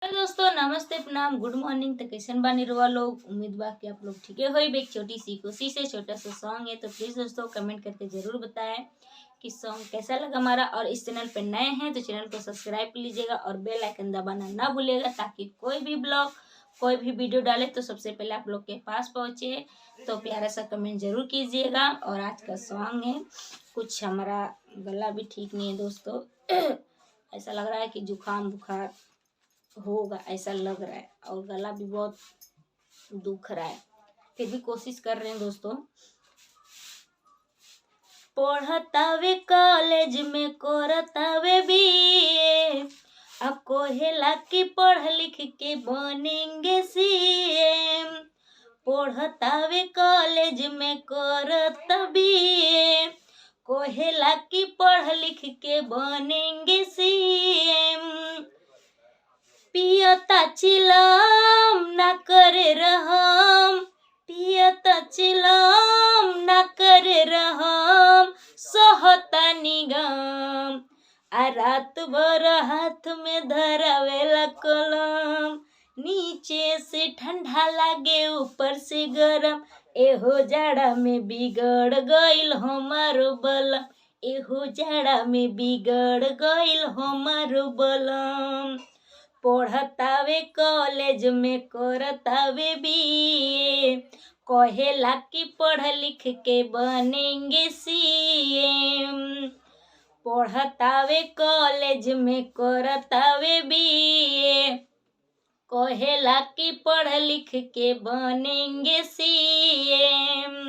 Hello दोस्तों, नमस्ते, प्रणाम, गुड मॉर्निंग। तो कैसन बानी रहुआ लोग? उम्मीद बा कि आप लोग ठीके होई। एक छोटी सी कोशिश है, छोटा सा सॉन्ग है, तो प्लीज़ दोस्तों कमेंट करके ज़रूर बताएं कि सॉन्ग कैसा लगा हमारा। और इस चैनल पर नए हैं तो चैनल को सब्सक्राइब कर लीजिएगा और बेल आइकन दबाना ना भूलिएगा, ताकि कोई भी ब्लॉग कोई भी वीडियो डाले तो सबसे पहले आप लोग के पास पहुँचे। तो प्यारा सा कमेंट ज़रूर कीजिएगा। और आज का सॉन्ग है, कुछ हमारा गला भी ठीक नहीं है दोस्तों। ऐसा लग रहा है कि जुकाम बुखार होगा, ऐसा लग रहा है, और गला भी बहुत दुख रहा है। फिर भी कोशिश कर रहे हैं दोस्तों। पढ़तावे कॉलेज में करतावे बीए, अब कोहेला की पढ़ लिख के बनेंगे सीएम। पढ़तावे कॉलेज में करत बीए, कोहेला की पढ़ लिख के बनेंगे सीएम। पियता चिलम ना करे रहम, पियता चिलम ना करे रहम, सहता निगम। आ रात भर हाथ में धरावेला कलम, नीचे से ठंडा लागे ऊपर से गरम। एहो जाड़ा में बिगड़ गइल हमारो बलम, एहो जाड़ा में बिगड़ गइल हमारो बलम। पढ़तावे कॉलेज में करतावे बीए, कहेला कि पढ़ लिख के बनेंगे सीएम। पढ़तावे कॉलेज में करतावे बीए, कहेला कि पढ़ लिख के बनेंगे सीएम।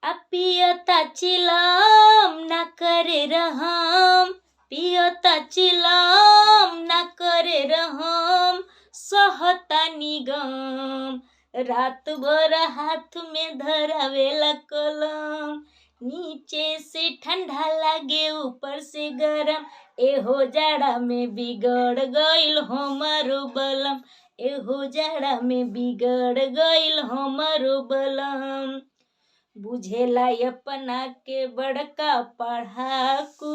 पियता चिलम ना करे रहम, पियता चिलम ना करे रहम, सहता निगम। रात भर हाथ में धरावेला कलम, नीचे से ठंडा लागे ऊपर से गरम। एहो जाड़ा में बिगड़ गइल हमारो बलम, एहो जाड़ा में बिगड़ गइल हमारो बलम। बुझेला अपना के बड़का पढ़ाकू,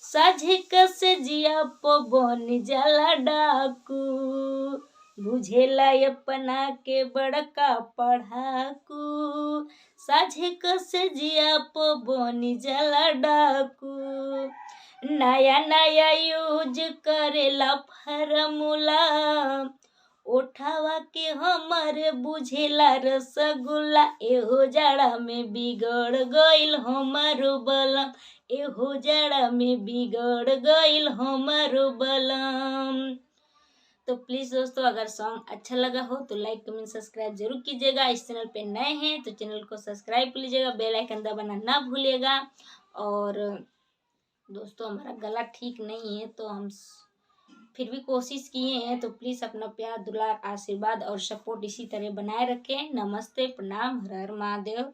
साझे कसे जिया बन जाला डाकू। बुझेला अपना के बड़का पढ़ाकू, साझे कसे जिया बन जाला डाकू। नया नया यूज करेला फार्मूला, ओठावा के हमारे बुझेला रसगुल्ला। एहो जाड़ा में बिगड़ गइल हमारो बलम, एहो जाड़ा में बिगड़ गइल हमारो बलम। तो प्लीज़ दोस्तों, अगर सॉन्ग अच्छा लगा हो तो लाइक कमेंट सब्सक्राइब जरूर कीजिएगा। इस चैनल पे नए हैं तो चैनल को सब्सक्राइब कर लीजिएगा, बेल आइकन दबाना ना भूलिएगा। और दोस्तों, हमारा गला ठीक नहीं है तो हम फिर भी कोशिश किए हैं, तो प्लीज़ अपना प्यार, दुलार, आशीर्वाद और सपोर्ट इसी तरह बनाए रखें। नमस्ते, प्रणाम, हर हर महादेव।